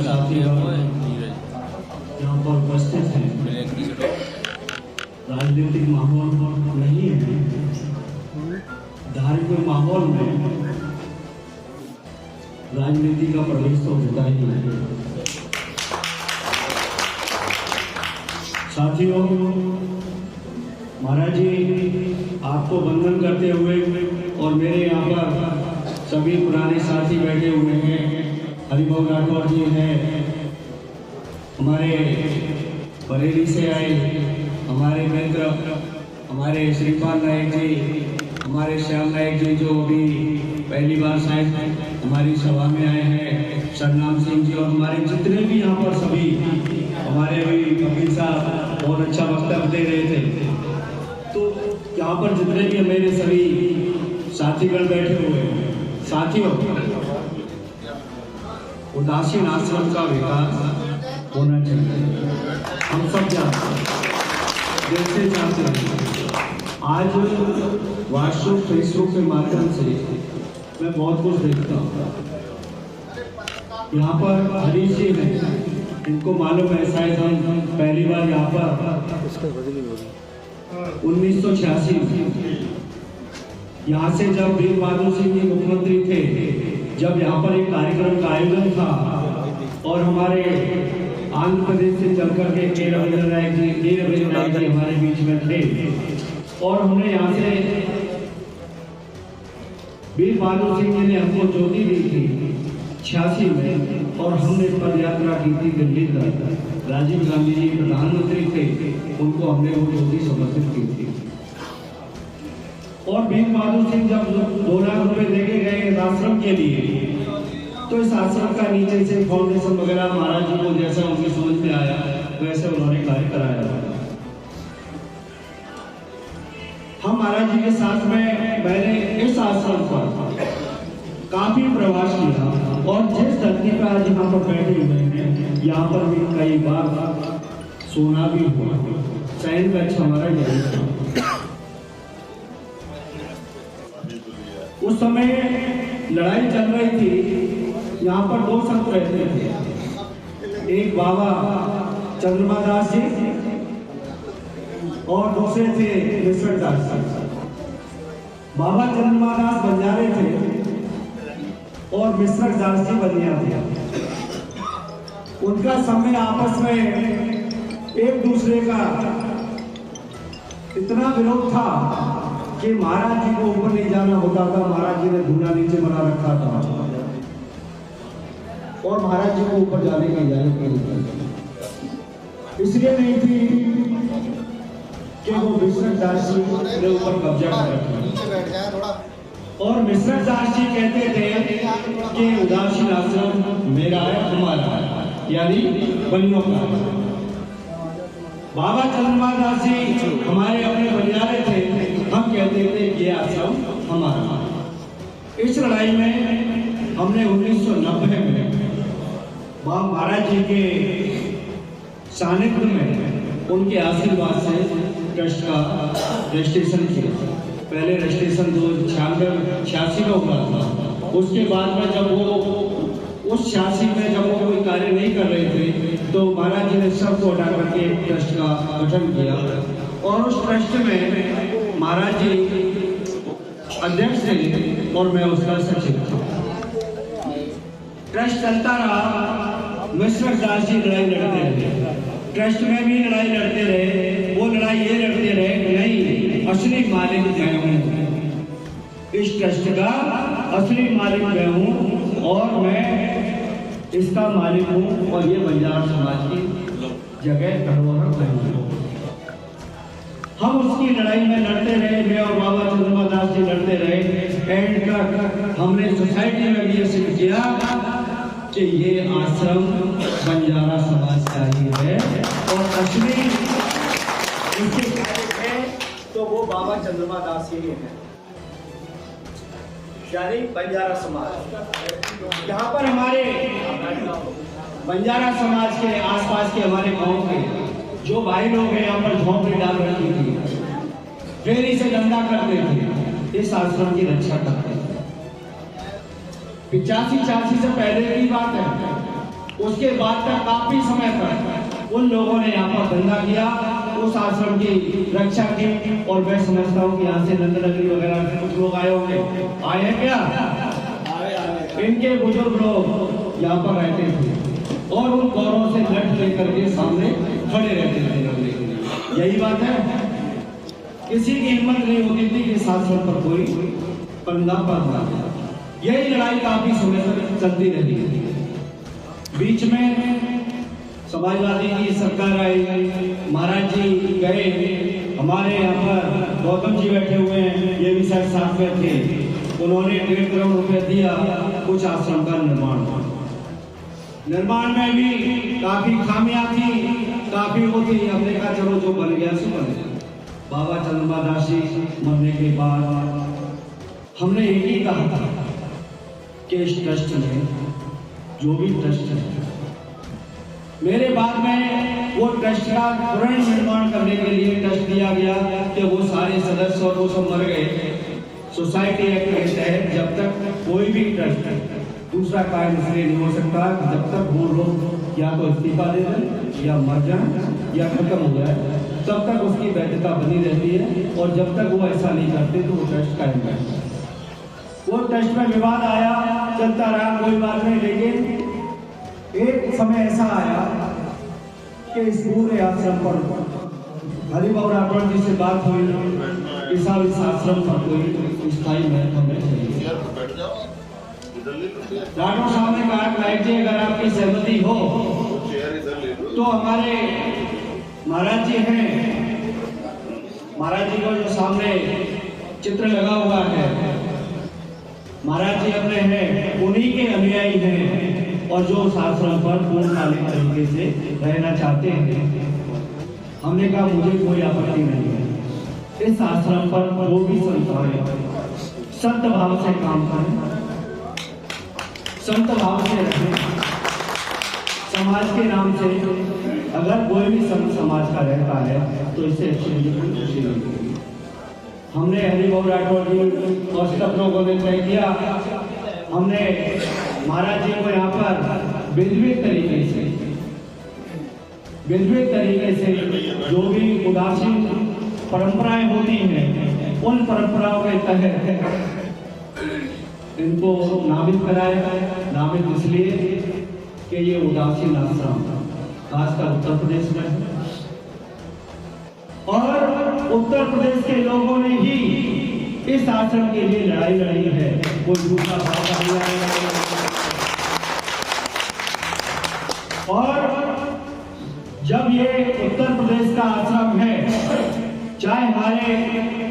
साथी यहाँ पर उपस्थित हैं। राजनीतिक माहौल नहीं है, धार्मिक माहौल में राजनीति का प्रवेश तो होता ही है। साथियों, महाराज जी आपको वंदन करते हुए और मेरे यहाँ पर सभी पुराने साथी बैठे हुए हैं। हरिभाऊ राठौर जी हैं, हमारे बरेली से आए हमारे मित्र, हमारे श्रीपाल नायक जी, हमारे श्याम नायक जी जो अभी पहली बार शायद हमारी सभा में आए हैं, सरनाम सिंह जी, और हमारे जितने भी यहाँ पर सभी हमारे अभी कपिल साहब बहुत अच्छा वक्तव्य दे रहे थे। तो यहाँ पर जितने भी मेरे सभी साथीगण बैठे हुए हैं, साथियों, उदासीन आश्रम का विकास होना चाहिए। हम सब जानते हैं, जैसे चाहते हैं। आज व्हाट्सएप फेसबुक के माध्यम से मैं बहुत कुछ देखता हूँ। यहाँ पर हरीश जी हैं, इनको मालूम है, शायद हम पहली बार यहाँ पर 1986 यहाँ से जब वीर बहादुर सिंह जी मुख्यमंत्री थे, जब यहाँ पर एक कार्यक्रम का आयोजन था और हमारे आंध्र प्रदेश से चल करके के रविंद्र नायक जी हमारे बीच में थे और हमने यहाँ से वीर बहादुर सिंह जी ने हमको ज्योति दी थी 86 में, और हमने पद यात्रा की थी दिल्ली तक। राजीव गांधी जी प्रधानमंत्री थे, उनको हमने वो ज्योति समर्पित की थी। और वीर बहादुर सिंह जब 2 लाख रुपए देके गए इस आश्रम के लिए, तो इस आश्रम का नीचे से फाउंडेशन वगैरह महाराज जी को जैसा उनकी समझ में आया वैसे उन्होंने कार्य कराया। हम महाराज जी के साथ में मैंने इस आश्रम पर काफी प्रवास किया और जिस धरती पर आज यहाँ पर बैठे हुए हैं, यहाँ पर भी कई बार सोना भी हुआ। चयन कक्ष हमारा यही था। उस समय लड़ाई चल रही थी, यहाँ पर 2 संत रहते थे, एक बाबा चंद्रमा दास जी और दूसरे थे मिश्रक दास जी। बाबा चंद्रमा दास बंजारे थे और मिश्रक दास जी बनिया थे। उनका समय आपस में एक दूसरे का इतना विरोध था कि महाराज जी को ऊपर नहीं जाना होता था। महाराज जी ने धूना नीचे बना रखा था और महाराज जी को ऊपर जाने की इजाजत नहीं थी। इसलिए नहीं थी कि वो मिश्रक दास जी ने ऊपर कब्जा कर रखा। और मिश्रक दास जी कहते थे कि उदासीन आश्रम मेरा है, हमारा है, यानी बनियों का। बाबा चंद्रमा दास जी हमारे अपने बलियारे थे, हम कहते थे ये आश्रम हमारा। इस लड़ाई में हमने 1990 में महाराज जी के सानिध्य में उनके आशीर्वाद से ट्रस्ट का रजिस्ट्रेशन किया। पहले रजिस्ट्रेशन 86 में हुआ था। उसके बाद में जब वो उस 86 में जब वो कोई कार्य नहीं कर रहे थे, तो महाराज जी ने सबको हटा करके ट्रस्ट का गठन किया और उस ट्रस्ट में महाराज जी अध्यक्ष थे और मैं उसका सचिव था। ट्रस्ट चलता रहा। मिश्रक दास जी लड़ाई लड़ते रहे, ट्रस्ट में भी लड़ाई लड़ते रहे। वो लड़ाई ये लड़ते रहे कि नहीं, असली मालिक मैं हूँ, इस ट्रस्ट का असली मालिक मैं हूँ और मैं इसका मालिक हूँ और ये बंजारा समाज की जगह धरोहर मैं हूँ। हम उसकी लड़ाई में लड़ते रहे, मैं और बाबा चंद्रमा दास जी लड़ते रहे। एंड तक हमने सोसाइटी में भी ये सिद्ध किया कि ये आश्रम बंजारा समाज का ही है और असली इसके है तो वो बाबा चंद्रमा दास ही है, यानी बंजारा समाज। यहाँ पर हमारे बंजारा समाज के आसपास के हमारे गांव के जो भाई लोग हैं, यहाँ पर झोंपड़ी डाल रखी थी, फेरी से धंधा करते थे, इस आश्रम की रक्षा करते थे। 85 से पहले की बात है। उसके बाद का काफी समय तक उन लोगों ने यहाँ पर धंधा किया, उस आश्रम की रक्षा की। और मैं समझता हूँ कि यहाँ से नंद नगरी वगैरह से कुछ लोग आए होंगे, आए हैं क्या? इनके बुजुर्ग लोग यहाँ पर रहते थे और उन गौरों से लट लेकर के सामने खड़े रहते थे लड़ने के लिए। यही बात है, किसी की हिम्मत नहीं होती थी कि इस आश्रम पर कोई पंगा पड़ता। यही लड़ाई काफी समय तक चलती रही। बीच में समाजवादी की सरकार आई, महाराज जी गए, हमारे यहाँ पर गौतम जी बैठे हुए हैं, ये भी शायद साथ में थे। उन्होंने 1.5 करोड़ रुपए दिया कुछ आश्रम का निर्माण में भी काफी खामियां थी, काफी वो थी। हमने कहा चलो जो बन गया सो बन गया। बाबा चंद्रमा दास जी मरने के बाद हमने एक ही कहा था कि इस ट्रस्ट में जो भी ट्रस्ट है, मेरे बाद में वो ट्रस्ट का पुनर्निर्माण करने के लिए ट्रस्ट दिया गया कि वो सारे सदस्य और वो सब मर गए। सोसाइटी एक्ट के तहत जब तक कोई भी ट्रस्ट दूसरा कायम इसलिए नहीं हो सकता जब तक वो लोग या तो इस्तीफा दे दें या मर जाए या खत्म हो जाए, तब तक उसकी वैधता बनी रहती है। और जब तक वो ऐसा नहीं करते तो वो ट्रस्ट कायम रहता है। वो ट्रस्ट में विवाद आया, चलता रहा, कोई बात नहीं। लेकिन एक समय ऐसा आया कि इस पूरे आश्रम पर हरिभाऊ राठौड़ जी से बात हुई कि साहब इस आश्रम पर कोई स्थायी महत्व हमें चाहिए। राठौड़ साहब ने कहा नायक जी अगर आपकी सहमति हो तो हमारे महाराज जी हैं, महाराज जी को जो सामने चित्र लगा हुआ है, महाराज जी अपने हैं, उन्हीं के अनुयायी हैं और जो उस आश्रम पर पूर्णकालिक तरीके से रहना चाहते हैं। हमने कहा मुझे कोई आपत्ति नहीं है, इस आश्रम पर जो भी संस्थाएं संत भाव से काम करें, संत भाव से रहें, समाज के नाम से अगर कोई भी संत समाज का रहता है तो इससे अच्छी मुझे कोई खुशी नहीं होगी। हमने हरिभाऊ राठौड़ जी और सब लोगों ने तय किया, हमने महाराज जी को यहाँ पर विधिवत तरीके से जो भी उदासीन परंपराएं होती हैं उन परंपराओं के तहत इनको नामित कराया। नामित इसलिए कि ये उदासीन आश्रम खासकर उत्तर प्रदेश में है और उत्तर प्रदेश के लोगों ने ही इस आश्रम के लिए लड़ाई लड़ी है, कोई दूसरा भाषा नहीं। और जब ये उत्तर प्रदेश का आश्रम है, चाहे हमारे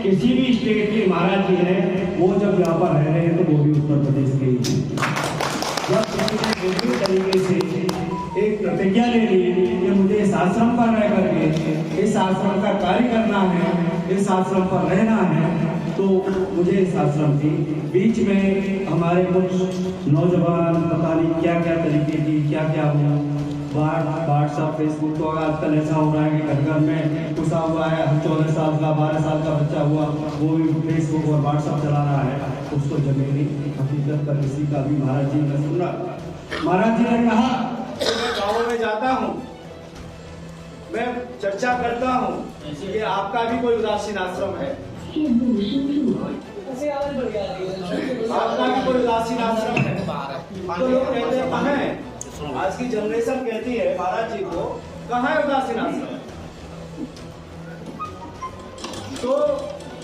किसी भी स्टेट के महाराज जी हैं, वो जब यहाँ पर रह रहे हैं तो वो भी उत्तर प्रदेश के ही। जब किसी ने तरीके से एक प्रतिज्ञा ले ली कि मुझे इस आश्रम पर रह करके इस आश्रम का कार्य करना है, इस आश्रम पर रहना है, तो मुझे इस आश्रम की बीच में हमारे कुछ नौजवान पता नहीं क्या क्या तरीके की क्या हुआ, व्हाट्सएप फेसबुक तो आजकल ऐसा हो रहा है कि घर घर में घुसा हुआ है, 14 साल का 12 साल का बच्चा हुआ वो भी फेसबुक और व्हाट्सएप चला रहा है, उसको जमीनी हकीकत पर किसी का भी। महाराज जी ने सुना, महाराज जी ने कहा मैं गाँव में जाता हूँ, मैं चर्चा करता हूँ कि आपका भी कोई उदासीन आश्रम है, आपका भी कोई उदासीन आश्रम है, तो लोग कहते हैं कहाँ है। आज की जनरेशन कहती है महाराज जी को कहाँ है उदासीन आश्रम। तो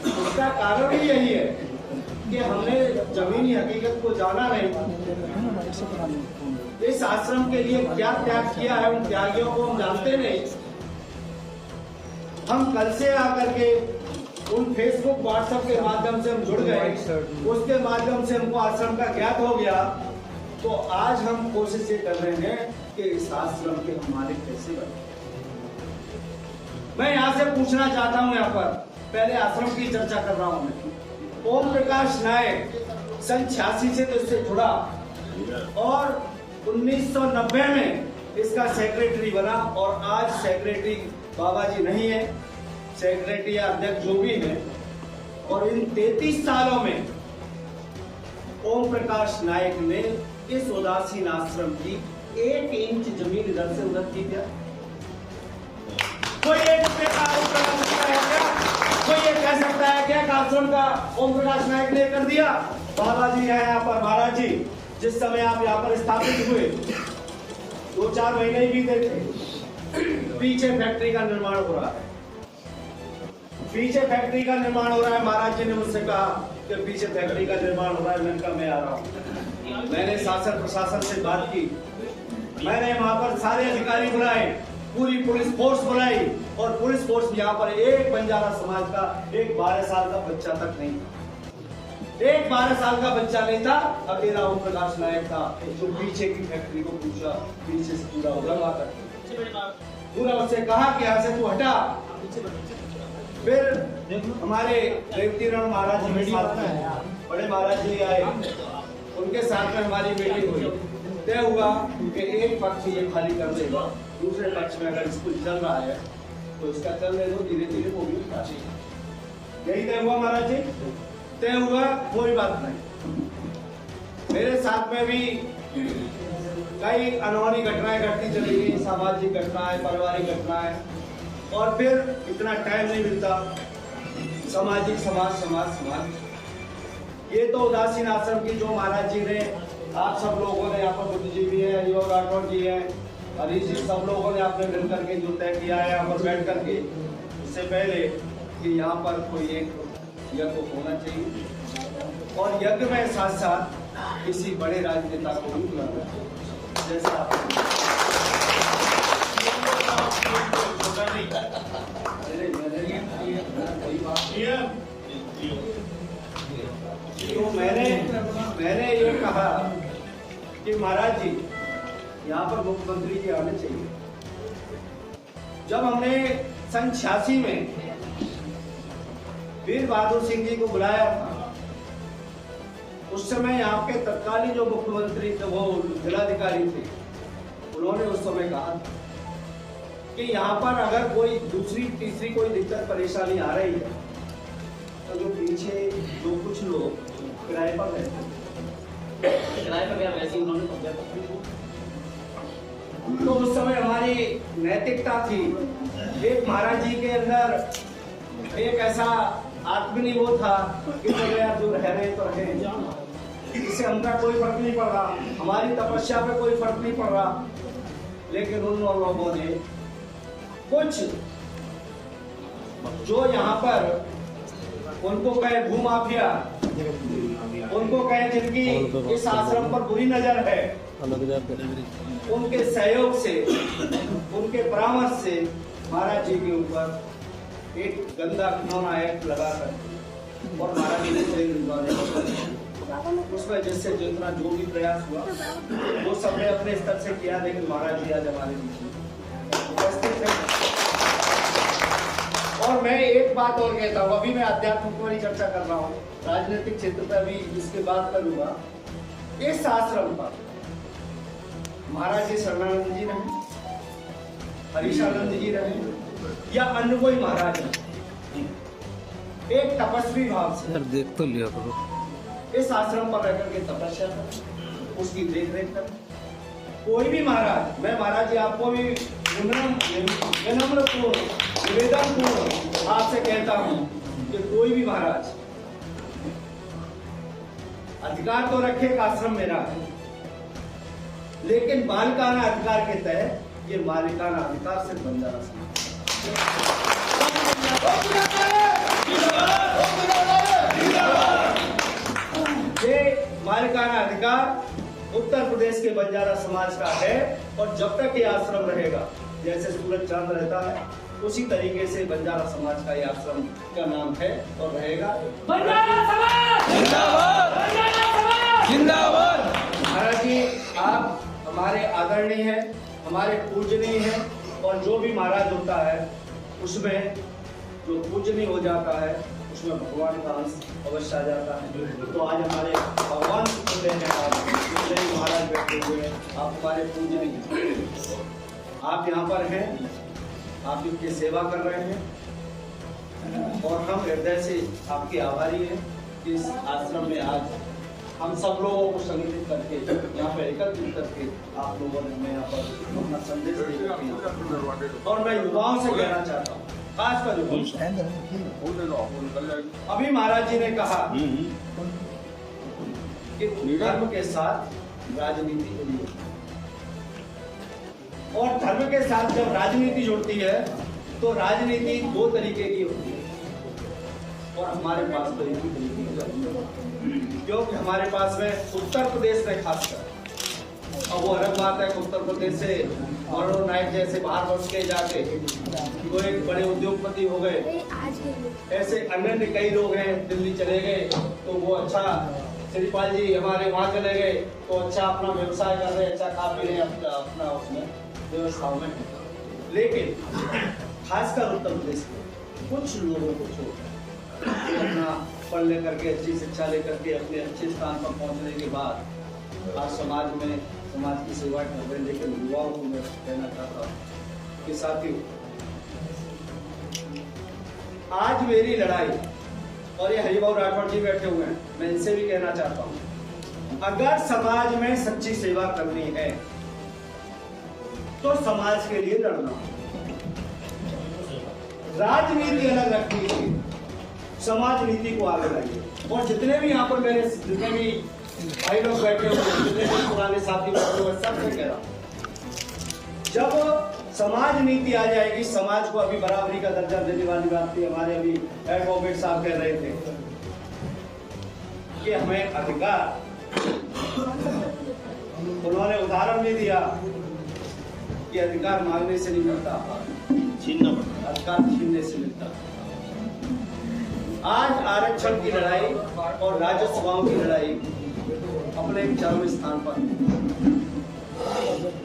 इसका कारण ही यही है कि हमने जमीनी हकीकत को जाना नहीं, इस आश्रम के लिए क्या त्याग किया है उन त्यागियों को हम जानते नहीं। हम कल से आकर के उन फेसबुक व्हाट्सएप के माध्यम से हम जुड़ गए, उसके माध्यम से हमको आश्रम का ज्ञात हो गया, तो आज हम कोशिश ये कर रहे हैं कि इस आश्रम के हमारे कैसे बने। मैं यहाँ से पूछना चाहता हूँ, यहाँ पर पहले आश्रम की चर्चा कर रहा हूँ मैं। ओम प्रकाश नायक सन 86 से तो इससे जुड़ा और 1990 में इसका सेक्रेटरी बना और आज सेक्रेटरी बाबा जी नहीं है, सेक्रेटरी या अध्यक्ष जो भी है। और इन 33 सालों में ओम प्रकाश नायक ने इस उदासीन आश्रम की 1 इंच जमीन इधर से उधर की क्या? कोई एक रुपये का आरोप लगा सकता है क्या? कोई ये कह सकता है क्या आश्रम का ओम प्रकाश नायक ने कर दिया? बाबा जी है यहाँ पर। महाराज जी जिस समय आप यहाँ पर स्थापित हुए 2-4 महीने ही बीते थे, पीछे फैक्ट्री का निर्माण हो रहा है। पीछे फैक्ट्री का निर्माण हो रहा है। महाराज जी ने मुझसे कहा कि पीछे फैक्ट्री का निर्माण हो रहा है। मैंने कहा मैं आ रहा हूँ। मैंने शासन प्रशासन से बात की। मैंने वहां पर सारे अधिकारी बुलाए, पूरी पुलिस फोर्स बुलाई, और पुलिस फोर्स यहाँ पर एक बंजारा समाज का एक 12 साल का बच्चा तक नहीं था। एक 12 साल का बच्चा नहीं था। अकेला ओम प्रकाश नायक था जो पीछे की फैक्ट्री को पूछा, पीछे से पूरा उगलवा कर पूरा उससे कहा कि यहाँ से तू हटा। फिर हमारे रेवतीराम महाराज जी के साथ में बड़े महाराज जी आए, उनके साथ में हमारी मीटिंग हुई। तय हुआ कि एक पक्ष ये खाली कर देगा, दूसरे पक्ष में अगर स्कूल चल रहा है तो इसका चलने दो, धीरे धीरे वो भी खाली। यही तय हुआ महाराज जी। तय हुआ, कोई बात नहीं। मेरे साथ में भी कई अनहोनी घटनाएं घटती चली गई, सामाजिक घटनाएं, पारिवारिक घटनाएं, और फिर इतना टाइम नहीं मिलता। सामाजिक समाज ये तो उदासीन आश्रम की जो महाराज जी ने, आप सब लोगों ने, यहाँ पर बुद्ध जी भी है, युवा राठौर जी है, हरीश जी, सब लोगों ने आपने मिल करके जो तय किया है यहाँ पर बैठ करके, इससे पहले कि यहाँ पर कोई एक यज्ञ होना चाहिए, और यज्ञ में साथ साथ किसी बड़े राजनेता को भी बुलाना चाहिए। जैसा तो मैंने ये कहा कि महाराज जी यहाँ पर मुख्यमंत्री जी आने चाहिए। जब हमने सन 86 में वीर बहादुर सिंह जी को बुलाया था, उस समय यहाँ के तत्कालीन जो मुख्यमंत्री थे वो जिलाधिकारी थे, उन्होंने उस समय कहा कि यहाँ पर अगर कोई दूसरी तीसरी कोई दिक्कत परेशानी आ रही है तो जो पीछे जो कुछ लोग किराए पर रहते हैं, किराए पर वैसे उन्होंने तो उस समय हमारी नैतिकता थी। एक महाराज जी के अंदर एक ऐसा आत्मनिर्भर था कि चलो यार जो रह रहे तो रहे, इससे हमका कोई फर्क नहीं पड़ रहा, हमारी तपस्या पे कोई फर्क नहीं पड़ रहा। लेकिन उन लोगों ने कुछ जो यहाँ पर उनको कहे भूमाफिया, उनको कहे जिनकी इस आश्रम पर बुरी नजर है, उनके सहयोग से, उनके परामर्श से महाराज जी के ऊपर एक गंदा खिलौना एक्ट लगाकर और महाराज जी को दिलवाने उसमें जिससे जितना जो भी प्रयास हुआ वो सबने अपने स्तर से किया। लेकिन महाराज जी आज हमारे बीच उपस्थित है। और मैं एक बात और कहता हूँ, अभी मैं आध्यात्म की चर्चा कर रहा हूँ, राजनीतिक क्षेत्र पर भी इसके बाद करूंगा। इस आश्रम पर महाराज जी शरणानंद जी रहे, हरीशानंद जी रहे, या अन्य कोई महाराज रहे, एक तपस्वी भाव से देख तो लिया करो, इस आश्रम पर रहकर के तपस्या कर, उसकी देख रेख कर। कोई भी महाराज, मैं महाराज जी आपको भी विनम्रपूर्ण निवेदनपूर्ण आपसे कहता हूं कि कोई भी महाराज अधिकार तो रखे, आश्रम मेरा है, लेकिन मालिकाना अधिकार के तहत ये मालिकाना अधिकार सिर्फ बंजारा ये मालिकाना अधिकार उत्तर प्रदेश के बंजारा समाज का है। और जब तक ये आश्रम रहेगा, जैसे सूरज चांद रहता है, उसी तरीके से बंजारा समाज का ये आश्रम का नाम है और रहेगा। बंजारा समाज जिंदाबाद, बंजारा समाज जिंदाबाद। महाराज जी आप हमारे आदरणीय हैं, हमारे पूजनीय हैं, और जो भी महाराज होता है उसमें जो पूजनीय हो जाता है उसमें भगवान का अंश अवश्य आ जाता है। तो आज हमारे भगवान महाराज बैठे हुए हैं, आप हमारे पूजनीय, आप यहाँ पर हैं, आप इनकी सेवा कर रहे हैं, और हम हृदय से आपके आभारी हैं कि इस आश्रम में आज हम सब लोगों को संगठित करके यहाँ पे एकत्रित करके आप लोगों ने हमें यहाँ पर अपना संदेश दिया। और मैं युवाओं से कहना चाहता हूँ, खासकर अभी महाराज जी ने कहा कि धर्म के साथ राजनीति जुड़ी है, और धर्म के साथ जब राजनीति जुड़ती है तो राजनीति दो तरीके की होती है, और हमारे पास तो एक ही तरीके की राजनीति, क्योंकि हमारे पास में उत्तर प्रदेश में खासकर, अब वो अलग बात है कि उत्तर प्रदेश से मनोहर नायक जैसे बाहर बस के जाके वो एक बड़े उद्योगपति हो गए, ऐसे अन्य कई लोग हैं दिल्ली चले गए तो वो अच्छा, श्रीपाल जी हमारे वहाँ चले गए तो अच्छा अपना व्यवसाय कर रहे, अच्छा खा पी रहे अपना उसमें व्यवस्थाओं में। लेकिन खासकर उत्तर प्रदेश में कुछ लोगों को छोड़ अपना पढ़ लेकर के अच्छी शिक्षा लेकर के अपने अच्छे स्थान पर पहुंचने के बाद आज समाज में समाज की सेवा कर रहे। लेकिन युवाओं को मैं कहना चाहता हूँ कि साथियों, आज मेरी लड़ाई, और ये हरिभाऊ राठौड़ जी बैठे हुए हैं, मैं इनसे भी कहना चाहता हूँ, अगर समाज में सच्ची सेवा करनी है तो समाज के लिए लड़ना, राजनीति अलग रखनी है, समाज नीति को आगे लाइए। और जितने भी यहाँ पर मेरे जितने भी भाई लोग बैठे हुए, जितने भी पुराने साथी बैठे हुए, सबसे कह रहा हूं, जब समाज नीति आ जाएगी, समाज को अभी बराबरी का दर्जा देने वाली बात थी, हमारे अभी एडवोकेट साहब कह रहे थे कि हमें अधिकार, उन्होंने उदाहरण भी दिया कि अधिकार मांगने से नहीं मिलता, छीनना पड़ता, अधिकार छीनने से मिलता। आज आरक्षण की लड़ाई और राजस्वों की लड़ाई अपने एक चरम स्थान पर।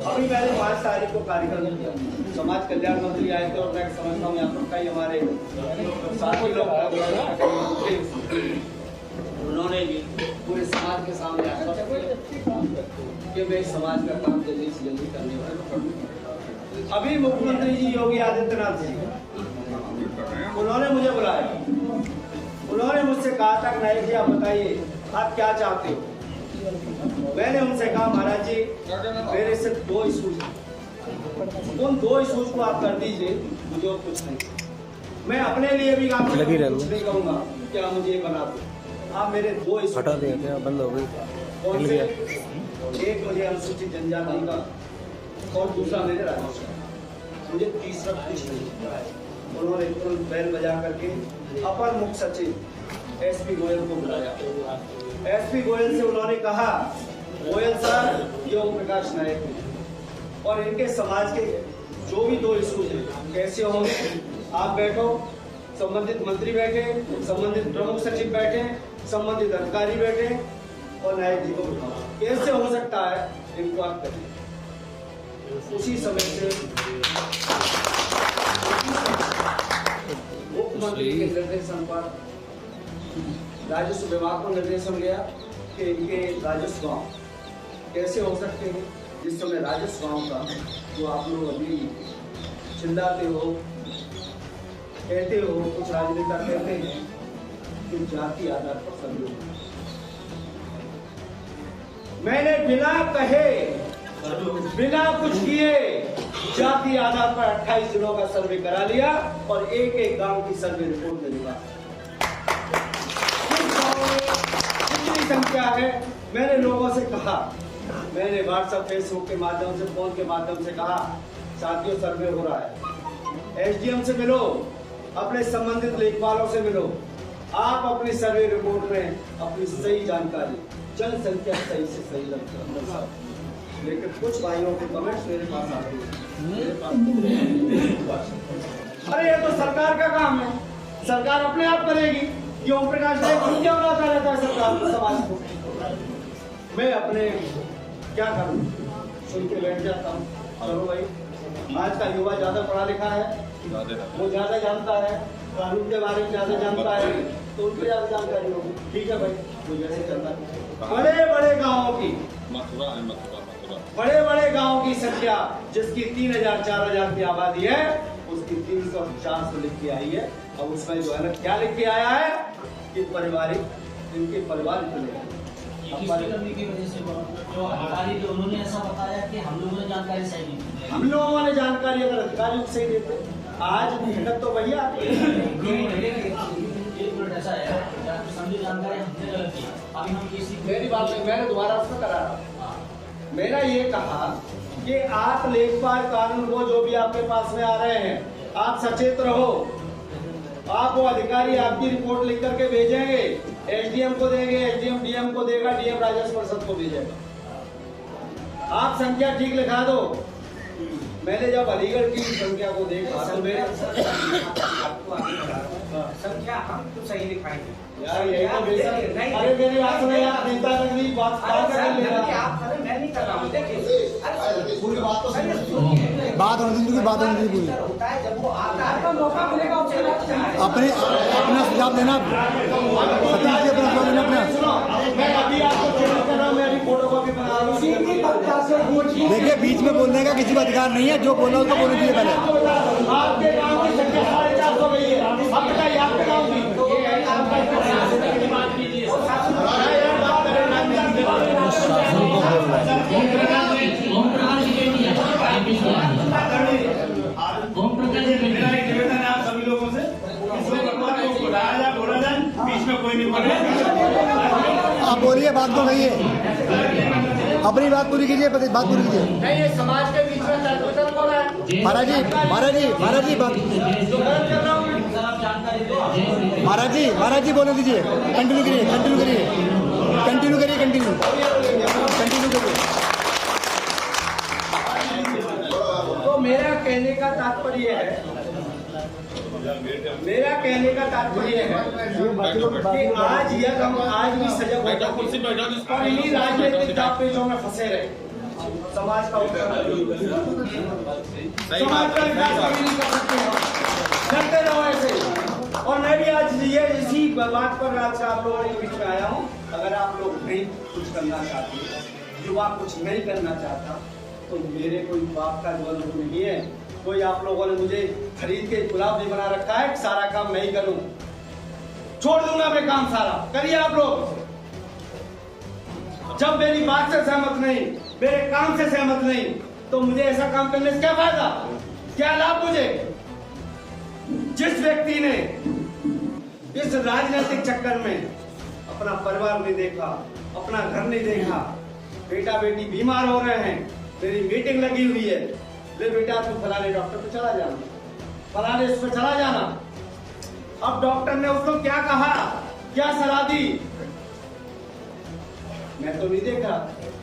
अभी मैंने 5 तारीख को कार्यक्रम किया, समाज कल्याण मंत्री आए थे और मैं समझता हूँ यहाँ पर कई हमारे साथी लोग, उन्होंने भी पूरे समाज के सामने आश्वासन दिया कि मैं समाज का काम जल्दी से जल्दी करने वाला। अभी मुख्यमंत्री जी योगी आदित्यनाथ जी, उन्होंने मुझे बुलाया, उन्होंने मुझसे कहा था नायक जी आप बताइए आप क्या चाहते हो। मैंने उनसे कहा महाराज जी मेरे सिर्फ 2 इशूज हैं, उन 2 इशूज को आप कर दीजिए, मुझे और कुछ नहीं। मैं अपने लिए भी आपको कुछ नहीं कहूँगा कि आप मुझे बना दो, आप मेरे 2 इशूज हटा दें, बंद हो गई। कौन से? एक मुझे अनुसूचित जनजाति का और दूसरा मेरे राजस्व का, मुझे तीसरा कुछ नहीं। उन्होंने तुरंत बैल बजा करके अपर मुख्य सचिव एसपी गोयल को बुलाया। एसपी गोयल से उन्होंने कहा, गोयल सर ये ओम प्रकाश नायक हैं और इनके समाज के जो भी 2 इशूज हैं कैसे होंगे, आप बैठो, संबंधित मंत्री बैठे, संबंधित प्रमुख सचिव बैठे, संबंधित अधिकारी बैठे और नायक जी को बुलाओ, कैसे हो सकता है इनको आप करिए। उसी समय से मुख्यमंत्री के निर्देशन पर राजस्व विभाग को निर्देशन गया कि इनके राजस्व गांव कैसे हो सकते हैं, जिस समय राजस्व गांव का जो आप लोग अभी चिल्लाते हो, कहते हो, कुछ राजनेता कहते हैं कि जाति आधार पर सर्वे। मैंने बिना कहे बिना कुछ किए जाति आधार पर 28 जिलों का सर्वे करा लिया और एक गांव की सर्वे रिपोर्ट मेरे पास। कितनी संख्या है, मैंने लोगों से कहा, मैंने व्हाट्सएप फेसबुक के माध्यम से फोन के माध्यम से कहा साथियों सर्वे हो रहा है, एसडीएम से मिलो, अपने संबंधित लेखपालों से मिलो, आप अपनी सर्वे रिपोर्ट में अपनी सही जानकारी, जनसंख्या सही से सही रखना। लेकिन कुछ भाइयों के कमेंट्स मेरे पास आ गए, अरे ये तो सरकार का काम है, सरकार अपने आप करेगी, ये ओम प्रकाश नायक क्यों बनाता रहता है सरकार को, समाज को। मैं अपने क्या करूं, सुन के बैठ जाता हूँ। चलो भाई, आज का युवा ज्यादा पढ़ा लिखा है, वो ज्यादा जानता है, कानून के बारे में ज्यादा जानता है, तो उनको ज्यादा जानकारी होगी। ठीक है भाई, वो जैसे चलता है। बड़े बड़े गाँवों की बड़े बड़े गाँव की संख्या जिसकी 3000-4000 की आबादी है, उसकी 300-400 लिख के आई है। अब उसमें जो है ना क्या लिख के आया है कि पारिवारिक, इनके परिवार इतने हैं, किसकी कमी की वजह से जो अधिकारी थे उन्होंने ऐसा बताया कि हम लोगों ने जानकारी सही नहीं दी। हम लोगों ने जानकारी अगर अधिकारियों को सही देते, आज दिक्कत तो भैया एक मिनट ऐसा है, समझी जानकारी हमने गलत की, अभी हम किसी मेरी बात नहीं, मैंने दोबारा उसमें करा रहा। मेरा ये कहा कि आप लेखपाल कानून वो जो भी आपके पास में आ रहे हैं, आप सचेत रहो। आप वो अधिकारी आपकी रिपोर्ट लिख करके भेजेंगे, एसडीएम को देंगे, एसडीएम डीएम को देगा, डीएम राजस्व परिषद को भेजेगा। आप संख्या ठीक लिखा दो। मैंने जब अलीगढ़ की संख्या को देखा तो मेरे संख्या हम तो सही दिखाएंगे यार यही तो बेशक, अरे मेरी बात सुनो यार, नेता नगरी बात कर ले रहा। आप मैं नहीं कर रहा हूँ, देखिए पूरी बात तो सुनो। बात होने दीजिए, बात होने दीजिए पूरी। होता है जब वो आता है तो मौका मिलेगा उसे अपने अपना सुझाव देना, सतीश जी अपना सुझाव देना अपना। सुनो, मैं अभी आपको चेक कर रहा हूँ, मैं अभी फोटोकॉपी बना रहा हूँ। देखिए बीच में बोलने का किसी को अधिकार नहीं है, जो बोला उसको बोलने दीजिए पहले। आपके गांव की संख्या 450 हो गई है, अब बताइए आपके गांव की। मेरा एक निवेदन है आप सभी लोगों से, बीच में कोई नहीं बोले। आप बोलिए, बात तो सही है, अपनी बात पूरी कीजिए, बात पूरी कीजिए। नहीं, ये समाज के बीच में तर्क हो रहा है। महाराज जी बात जो गलत कर रहा हूँ मैं। जानकारी दो। महाराज जी बोलने दीजिए, कंटिन्यू करिए, कंटिन्यू करिए। तो मेरा कहने का तात्पर्य है कि आज यह हम आज भी सजग होकर और इन्हीं राजनीतिक दांवपेचों में फंसे रहे। समाज का समाज का विकास कभी नहीं कर सकते हम, करते रहो ऐसे। और मैं भी आज ये इसी बात पर आज आप लोगों के बीच में आया हूँ। अगर आप लोग नहीं कुछ करना चाहते, युवा कुछ नहीं करना चाहता, तो मेरे कोई बाप का जवान नहीं है। कोई आप लोगों ने मुझे खरीद के गुलाब नहीं बना रखा है, सारा काम मैं ही करूं। छोड़ दूंगा मैं काम सारा, करिए आप लोग। जब मेरी बात से सहमत नहीं, मेरे काम से सहमत नहीं, तो मुझे ऐसा काम करने से क्या फायदा, क्या लाभ मुझे? जिस व्यक्ति ने इस राजनीतिक चक्कर में अपना परिवार नहीं देखा, अपना घर नहीं देखा, बेटा बेटी बीमार हो रहे हैं, मेरी मीटिंग लगी हुई है, ले बेटा तू फलाने डॉक्टर पे चला जाना, फलाने इस पे चला जाना। अब डॉक्टर ने उसको क्या कहा, क्या सलाह दी, मैं तो नहीं देखा।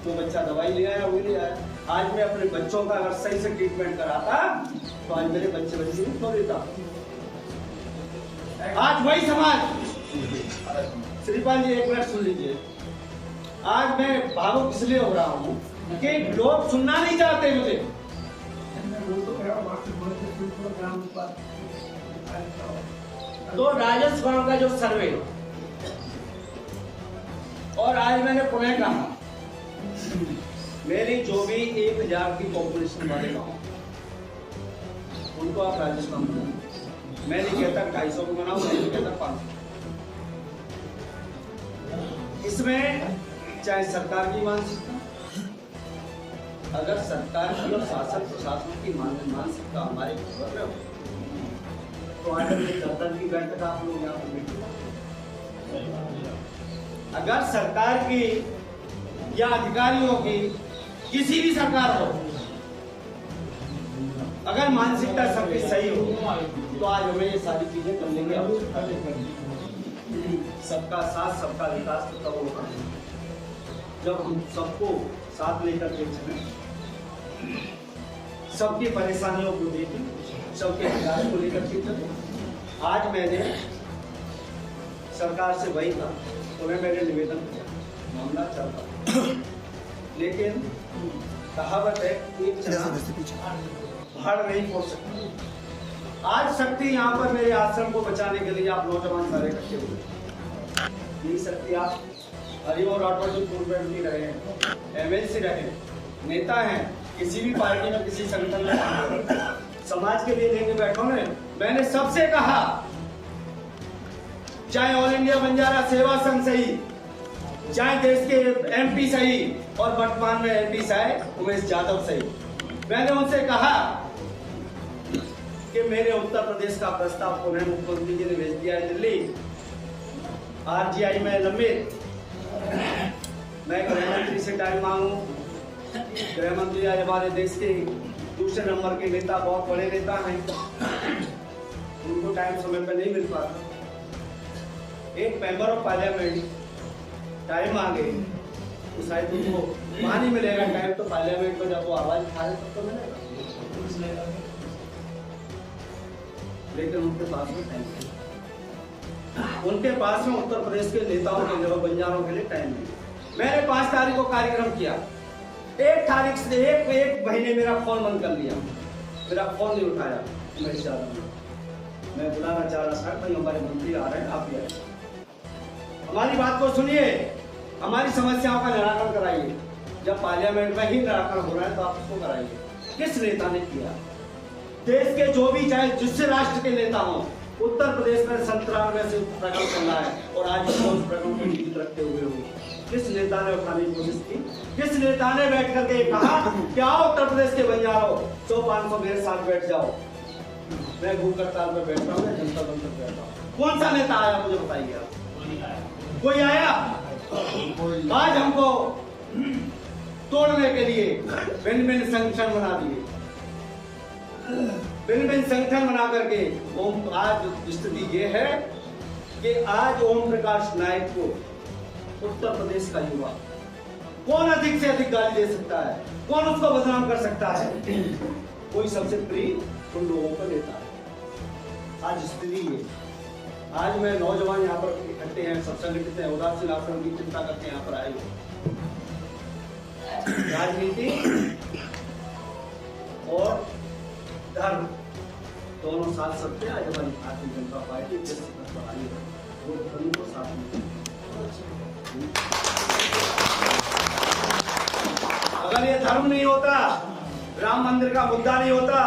तो बच्चा दवाई ले आया, वो ले आया। आज मैं अपने बच्चों का अगर सही से ट्रीटमेंट कराता तो आज मेरे बच्चे नहीं खो देता। आज वही समाज, श्रीपाल जी एक मिनट सुन लीजिए। आज मैं भावुक इसलिए हो रहा हूँ कि लोग सुनना नहीं चाहते मुझे। तो राजस्व गांव का जो सर्वे, और आज मैंने पुनः कहा, मेरी जो भी 1000 की पॉपुलेशन वाले गांव, उनको आप राजस्व गांव बनाओ। मैं नहीं कहता 250 को बनाओ, मैं नहीं कहता 500। इसमें चाहे सरकार की मानसिकता, अगर सरकार की और शासन प्रशासन की मानसिकता हमारे खबर में हो, तो आज दर्द की बैठक आप लोग यहाँ पर बैठे। अगर सरकार की या अधिकारियों की, किसी भी सरकार हो, अगर मानसिकता सबकी सही हो, तो आज हमें ये सारी चीजें करने की आवश्यकता नहीं। सबका साथ सबका विकास तो तब होगा जब हम सबको साथ लेकर के चलें, सबकी परेशानियों को देखें, सबके विकास को लेकर के चलें। आज मैंने सरकार से वही कहा, उन्हें मेरे निवेदन मामला चाहता, लेकिन कहावत है एक भाड़ नहीं फोड़ सकता। आज शक्ति यहाँ पर मेरे आश्रम को बचाने के लिए आप नौजवान सारे इकट्ठे हुए। यही शक्ति आप हरिओम राठौर जी पूर्व एमपी रहे हैं, एमएलसी रहे, नेता हैं, किसी भी पार्टी में किसी संगठन में समाज के लिए लेके बैठो ने। मैंने सबसे कहा, चाहे ऑल इंडिया बंजारा सेवा संघ से ही चाहे देश के MP सही और वर्तमान में MP साहब उमेश यादव सही, मैंने उनसे कहा कि मेरे उत्तर प्रदेश का प्रस्ताव पुनः मुख्यमंत्री जी ने भेज दिया है दिल्ली, RGI में लंबित। मैं गृह मंत्री से टाइम मांगू, गृह मंत्री आज हमारे देश के दूसरे नंबर के नेता, बहुत बड़े नेता हैं, उनको टाइम समय पे नहीं मिल पाता। एक मेंबर ऑफ पार्लियामेंट टाइम मांगे तो शायद उनको वहां नहीं मिलेगा टाइम, तो पार्लियामेंट में जब वो आवाज उठाए तब तो मिलेगा, लेकिन उनके पास में टाइम नहीं, उनके पास में उत्तर प्रदेश के नेताओं के लिए, बंजारों के लिए टाइम नहीं। मैंने 5 तारीख को कार्यक्रम किया, 1 तारीख से एक महीने मेरा फोन बंद कर लिया, मेरा फोन नहीं उठाया उमेश यादव ने। मैं बुलाना चाह रहा था, भाई हमारे मंत्री आ रहे हैं, आप भी आए, हमारी बात को सुनिए, हमारी समस्याओं का निराकरण कराइए। जब पार्लियामेंट में ही निराकरण हो रहा है तो आप उसको कराइए। किस नेता ने किया? देश के जो भी, चाहे जिससे राष्ट्र के नेता हों, उत्तर प्रदेश में 97 से प्रकरण चल रहा है और आज उस प्रकरण को जीवित रखते हुए हो, किस नेता ने उठाने की कोशिश की? किस नेता ने बैठ करके कहा कि आओ उत्तर प्रदेश के बंजारों 100-500 मेरे साथ बैठ जाओ, मैं भूख हड़ताल पर बैठ रहा हूँ, जनता दल पर बैठ रहा हूँ? कौन सा नेता आया मुझे बताइए आप? कोई आया? आज हमको तोड़ने के लिए भिन्न संगठन बना दिए, भिन्न संगठन बना करके आज स्थिति ये है कि आज ओम प्रकाश नायक को उत्तर प्रदेश का युवा कौन अधिक से अधिक गाली दे सकता है, कौन उसको बदनाम कर सकता है? कोई सबसे प्रिय उन लोगों को देता है। आज स्थिति ये, आज मैं नौजवान यहाँ पर इकट्ठे हैं, सब संगठित हैं, उदासीन आश्रम की चिंता करके यहाँ पर आए। राजनीति और धर्म दोनों साथ सकते हैं। आज हमारी भारतीय जनता पार्टी वो धर्म को साथ में, अगर ये धर्म नहीं होता, राम मंदिर का मुद्दा नहीं होता,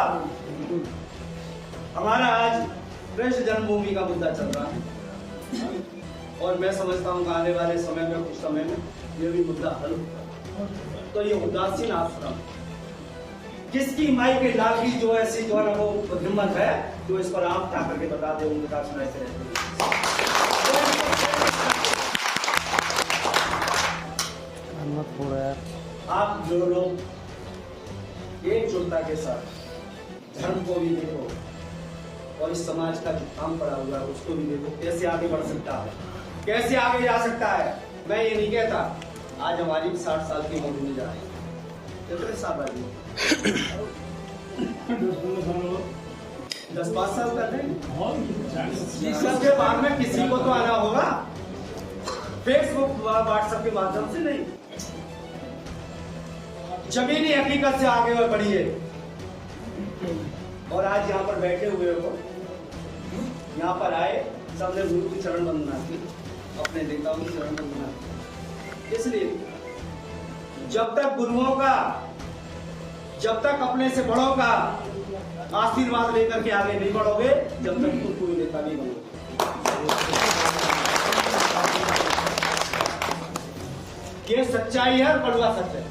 हमारा आज कृष्ण जन्मभूमि का मुद्दा चल रहा है, और मैं समझता हूँ आने वाले समय में, कुछ समय में ये भी मुद्दा हल होगा। तो ये उदासीन आश्रम, किसकी माई के लाल की जो ऐसी जो है वो हिम्मत है जो इस पर आम उठा करके बता दे उनके पास ऐसे आप जो लोग एकजुटता के साथ धर्म को भी देखो और इस समाज का जो काम पड़ा हुआ है उसको भी देखो, कैसे आगे बढ़ सकता है, कैसे आगे जा सकता है। मैं ये नहीं कहता आज हमारी 60 साल की उम्र में जा रही है, कितने साल आगे 10-5 साल कर रहे, इसके बाद में किसी को तो आना होगा, फेसबुक व्हाट्सएप के माध्यम से नहीं, जमीनी हकीकत से आगे और बढ़िए। और आज यहाँ पर बैठे हुए हो, यहाँ पर आए, सबने गुरु की चरण वंदना की, अपने नेताओं की चरण वंदना की। इसलिए जब तक गुरुओं का, जब तक अपने से बड़ों का आशीर्वाद लेकर के आगे नहीं बढ़ोगे, जब तक तुम कोई नेता नहीं बनोगे। ये सच्चाई है, कड़वा सच है।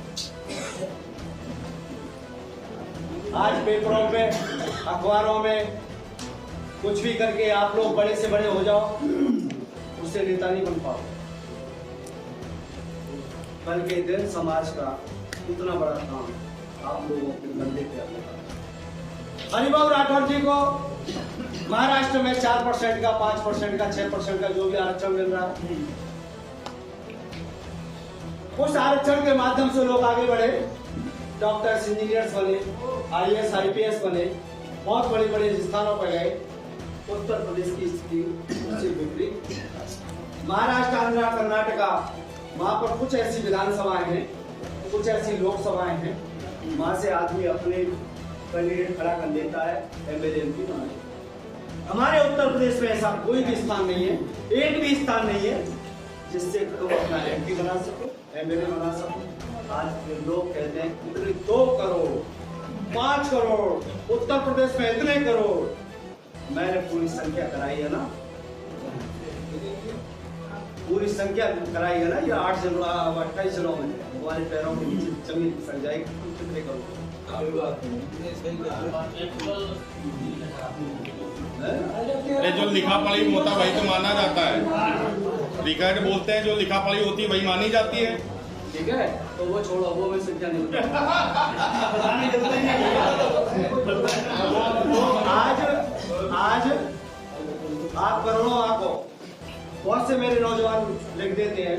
आज पेपरों में, अखबारों में कुछ भी करके आप लोग बड़े से बड़े हो जाओ, उससे नेता नहीं बन पाओ। कल के दिन समाज का इतना बड़ा काम आप लोगों के कंधे पे होगा। हरिबाबू राठौर जी को महाराष्ट्र में 4% का, 5% का, 6% का जो भी आरक्षण मिल रहा है, उस आरक्षण के माध्यम से लोग आगे बढ़े, डॉक्टर्स, इंजीनियर्स बने, IAS, IPS बने, बहुत बड़े बड़े स्थानों पर गए। उत्तर प्रदेश की स्थिति उससे विपरीत। महाराष्ट्र, आंध्र, कर्नाटका, वहां पर कुछ ऐसी विधानसभाएं हैं, कुछ ऐसी लोकसभाएं हैं, वहां से आदमी अपने कैंडिडेट खड़ा कर देता है, MLA MP बनाए। हमारे उत्तर प्रदेश में ऐसा कोई भी स्थान नहीं है, एक भी स्थान नहीं है जिससे तुम अपना MP बना सको, MLA बना सको। आज लोग कहते हैं इतने 2 करोड़, 5 करोड़, उत्तर प्रदेश में इतने करोड़। मैंने पूरी संख्या कराई है ना, पूरी संख्या कराई है ना, ये 28 जनों में हमारे पैरों के नीचे जमीन सर जाएगी। तुम कितने करोगे? अरे जो लिखा पढ़ी होता वही तो माना जाता है। लिखा के बोलते हैं जो लिखा पढ़ी होती है वही मानी जाती है। ठीक है, तो वो छोड़ो, वो भी संख्या नहीं होती। आज आप करोड़ों आंखों बहुत से मेरे नौजवान लिख देते हैं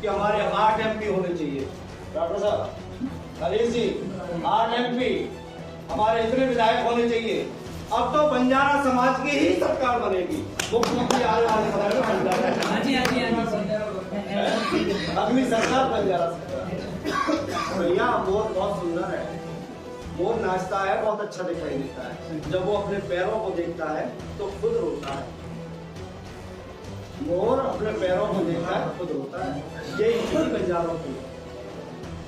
कि हमारे 8 MP होने चाहिए। डॉक्टर साहब, हरीश जी, 8 MP, हमारे इतने विधायक होने चाहिए। अब तो बंजारा समाज की ही सरकार बनेगी। मुख्यमंत्री आने वाले समय में बंजारा, अगली सरकार बंजारा सरकार। भैया मोर बहुत सुंदर है, मोर नाचता है, बहुत अच्छा दिखाई देता है। जब वो अपने पैरों को देखता है तो खुद रोता है। मोर अपने पैरों को देखता है, खुद रोता है। यही स्थिति बंजारों की।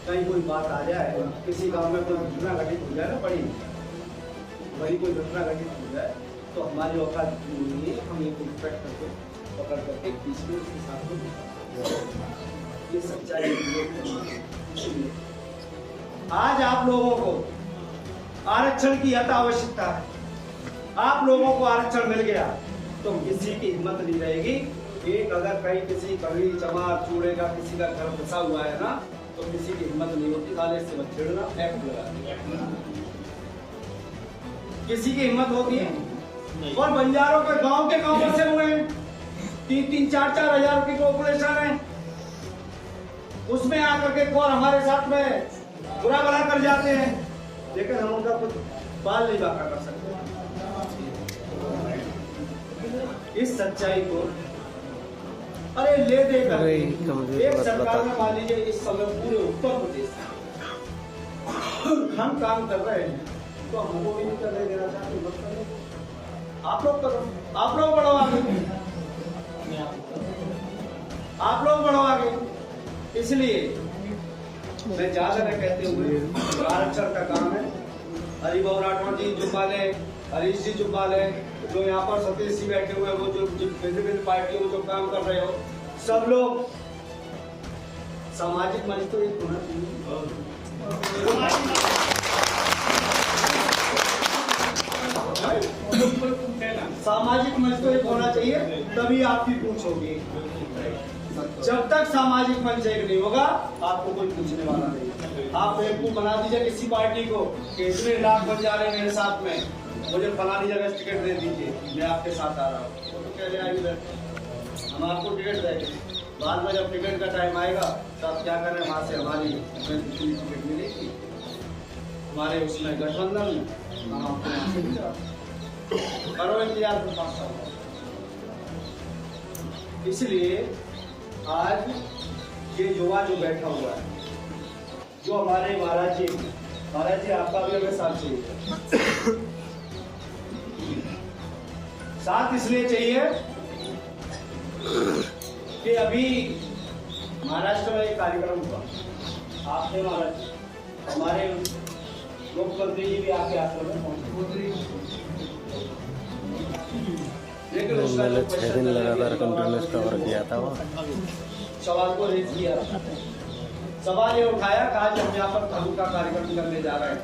कहीं कोई बात आ जाए, किसी गांव में कोई घटना घटित हो जाए ना, बड़ी वही कोई घटना घटित हो जाए, तो हमारी औकात नहीं है, हम एक इंस्पेक्ट करके पकड़ करके बीच में उसके साथ में ये सच्चाई है। आज आप लोगों को आरक्षण की अत आवश्यकता है। आप लोगों को आरक्षण मिल गया तो किसी की हिम्मत नहीं रहेगी। एक अगर कहीं किसी कभी चमार चूड़े का किसी का घर फंसा हुआ है ना, तो किसी की हिम्मत नहीं होती साले से छेड़ना, एक्ट लगा किसी की हिम्मत होती है। और बंजारों के गांव बसे हुए हैं, 3-3, 4-4 हजार की पॉपुलेशन है। उसमें आकर के कौन हमारे साथ में बुरा भला कर जाते हैं, लेकिन हम उनका कुछ बाल नहीं बाका कर सकते। इस सच्चाई को अरे ले देकर एक सरकार में मान लीजिए इस समय पूरे उत्तर प्रदेश हम काम कर रहे हैं, तो हमको भी नहीं करने देना चाहते, मत करो। आप लोग करो, आप लोग बढ़ो आगे, आप लोग बढ़ो आगे। इसलिए मैं ज्यादा न कहते हुए आरक्षण का काम है। हरिभाऊ राठौर जी जुम्मा लें, हरीश जी जुम्मा लें, जो यहाँ पर सतीश जी बैठे हुए हैं, वो जो विभिन्न पार्टियों में जो काम कर रहे हो, सब लोग सामाजिक मंच तो एक होना चाहिए। सामाजिक मंच तो एक होना चाहिए, तभी आपकी पूछ होगी। जब तक सामाजिक मंच एक नहीं होगा, आपको कोई पूछने वाला नहीं। आप बेवकूफ बना दीजिए किसी पार्टी को कि इतने लाख बन जा रहे हैं मेरे साथ में, मुझे फलानी जगह टिकट दे दीजिए, मैं आपके साथ आ रहा हूँ। वो तो कह रहे हैं हम आपको टिकट देंगे, बाद में जब टिकट का टाइम आएगा तो आप क्या करें, वहाँ से हमारी टिकट मिलेगी, हमारे उसमें गठबंधन में हम आपको वहाँ से करो इंतजार कर 5 साल। इसलिए आज ये युवा जो बैठा हुआ है, जो हमारे महाराज जी आपका भी हमें साथ चाहिए। साथ इसलिए चाहिए कि अभी महाराष्ट्र में एक कार्यक्रम हुआ, आपने महाराज हमारे मुख्यमंत्री जी भी आपके आश्रम में पहुंचे, लेकिन उसका जो 6 दिन लगातार कंटिन्यूस कवर किया था वो सवाल को रेज किया, सवाल ये उठाया, कहा कि हम यहाँ पर धर्म का कार्यक्रम करने जा रहे हैं,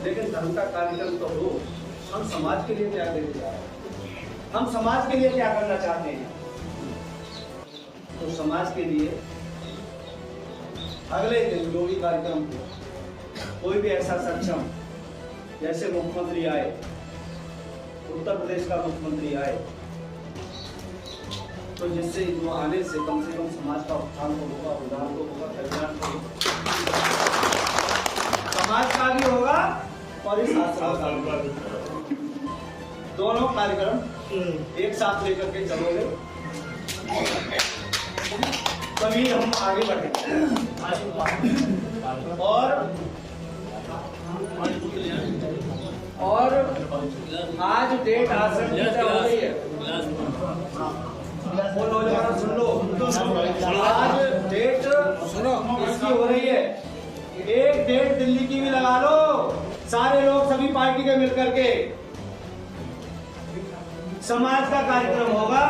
लेकिन धर्म का कार्यक्रम तो हो, हम समाज के लिए क्या देने जा रहे हैं, हम समाज के लिए क्या करना चाहते हैं। तो समाज के लिए अगले दिन जो भी कार्यक्रम हो, कोई भी ऐसा सक्षम, जैसे मुख्यमंत्री आए, उत्तर प्रदेश का मुख्यमंत्री आए, तो जिससे जो आने से कम समाज का उत्थान को होगा, उद्धार को होगा, कल्याण को होगा, समाज का भी होगा और इस आश्रम का भी होगा। दोनों कार्यक्रम एक साथ लेकर के चलोगे तभी हम आगे बढ़ेंगे। और आज डेट आश्रम की हो रही है, वो नौजवान सुन लो, आज डेट इसकी हो रही है, एक डेट दिल्ली की भी लगा लो, सारे लोग सभी पार्टी के मिलकर के समाज का कार्यक्रम होगा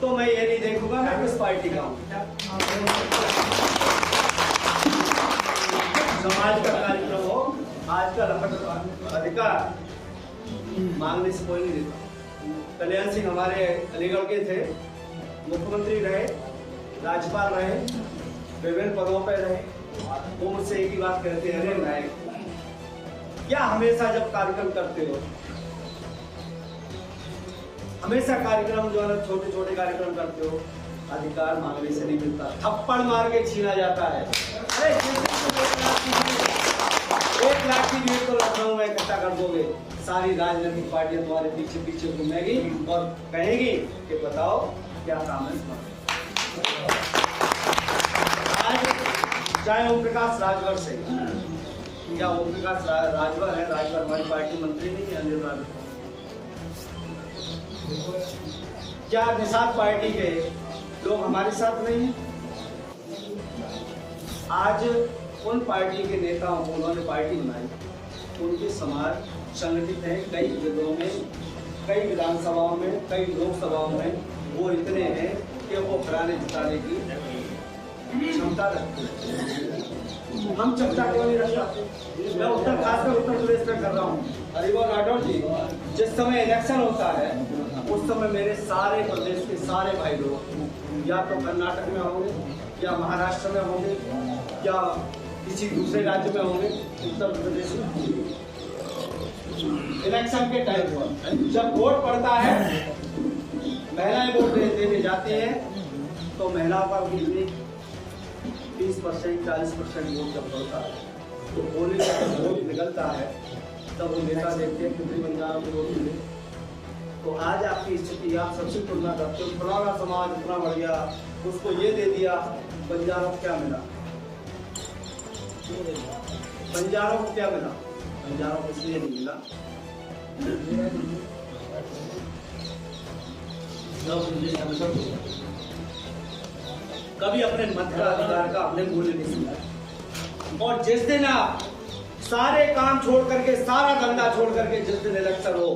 तो मैं ये नहीं देखूंगा मैं किस पार्टी का हूं। समाज का कार्यक्रम हो, आज का अधिकार मांगने से कोई नहीं देता। कल्याण सिंह हमारे अलीगढ़ के थे, मुख्यमंत्री रहे, राज्यपाल रहे, विभिन्न पदों पर रहे। वो मुझसे एक ही बात कहते हैं, अरे नायक क्या हमेशा जब कार्यक्रम करते हो, हमेशा कार्यक्रम जो है ना छोटे छोटे कार्यक्रम करते हो, अधिकार मांगने से नहीं मिलता, थप्पड़ मार के छीना जाता है। अरे 1 लाख की भीड़ तो लखनऊ में इकट्ठा कर दोगे, सारी राजनीतिक पार्टियां तुम्हारे पीछे पीछे घूमेगी और कहेगी कि बताओ क्या काम है। आज चाहे ओम प्रकाश राजभर से, क्या ओम प्रकाश राजभर है? राजभर हमारी पार्टी मंत्री नहीं है, अनिल राजभर। क्या निषाद पार्टी के लोग हमारे साथ नहीं हैं? आज उन पार्टी के नेताओं को उन्होंने पार्टी बनाई, उनके समाज संगठित है कई जगहों में, कई विधानसभाओं में, कई लोकसभाओं में। वो इतने हैं कि वो हराने जिताने की क्षमता रखते हैं। हम क्षमता क्यों नहीं रखते? मैं खासकर उत्तर प्रदेश में कर रहा हूँ। हरिवंश राठौर जी, जिस समय इलेक्शन होता है उस समय मेरे सारे प्रदेश के सारे भाई लोग या तो कर्नाटक में होंगे, या महाराष्ट्र में होंगे, या किसी दूसरे राज्य में होंगे, उत्तर प्रदेश में होंगे। इलेक्शन के टाइम पर जब वोट पड़ता है, महिलाएं वोट देने जाती हैं, तो महिलाओं का भी 30% 40% वोट जब पड़ता है, तो होली का जब वोट निकलता है तब वो नेता देखते हैं कितने बंजारों को वोट मिले। तो आज आपकी स्थिति आप सबसे तुलना करते हो, फलाना समाज इतना बढ़ गया, उसको ये दे दिया, बंजारों को क्या मिला? बंजारों को क्या मिला? बंजारों को इसलिए नहीं मिला कभी अपने मत का अधिकार का अपने मूल्य नहीं सुना। और जिस दिन आप सारे काम छोड़ करके, सारा धंधा छोड़ करके जिस दिन इलेक्शन हो,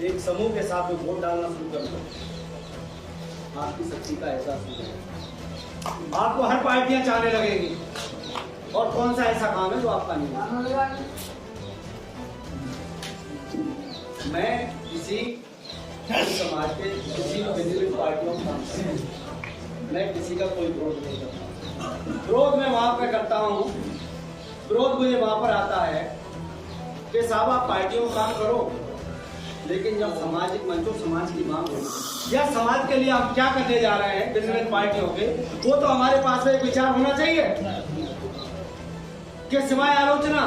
एक समूह के साथ में वोट डालना शुरू कर दो, आपकी शक्ति का एहसास हो जाएगा। आपको हर पार्टियां चाहने लगेंगी, और कौन सा ऐसा काम है जो आपका नहीं है? मैं किसी समाज के किसी विभिन्न पार्टियों का, मैं किसी का कोई विरोध नहीं करता। विरोध मैं वहां पर करता हूँ, विरोध मुझे वहां पर आता है कि साहब आप पार्टियों का काम करो, लेकिन जब सामाजिक मंचों, समाज की मांग हो, या समाज के लिए आप क्या करने जा रहे हैं विभिन्न पार्टियों के, वो तो हमारे पास में एक विचार होना चाहिए कि सिवाय आलोचना।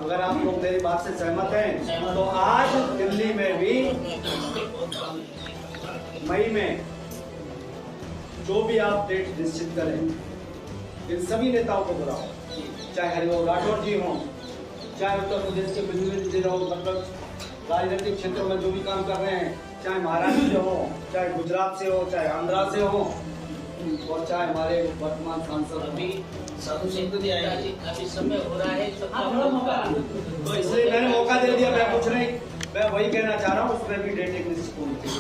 अगर आप लोग मेरी बात से सहमत हैं, तो आज दिल्ली में भी मई में जो भी आप डेट निश्चित करें, इन सभी नेताओं को बुलाओ, चाहे हरिवंश राठौर जी हों, चाहे उत्तर प्रदेश के विभिन्न जिलों, मतलब राजनीतिक क्षेत्रों में जो भी काम कर रहे हैं, चाहे महाराष्ट्र से हो, चाहे गुजरात से हो, चाहे आंध्रा से हो, और चाहे हमारे वर्तमान सांसद अभी साधु सिंह जी अभी समय हो रहा है, तो इसलिए मैंने मौका दे दिया। मैं कुछ नहीं, मैं वही कहना चाह रहा हूँ, उसमें भी डेट एक निश्चित होनी चाहिए।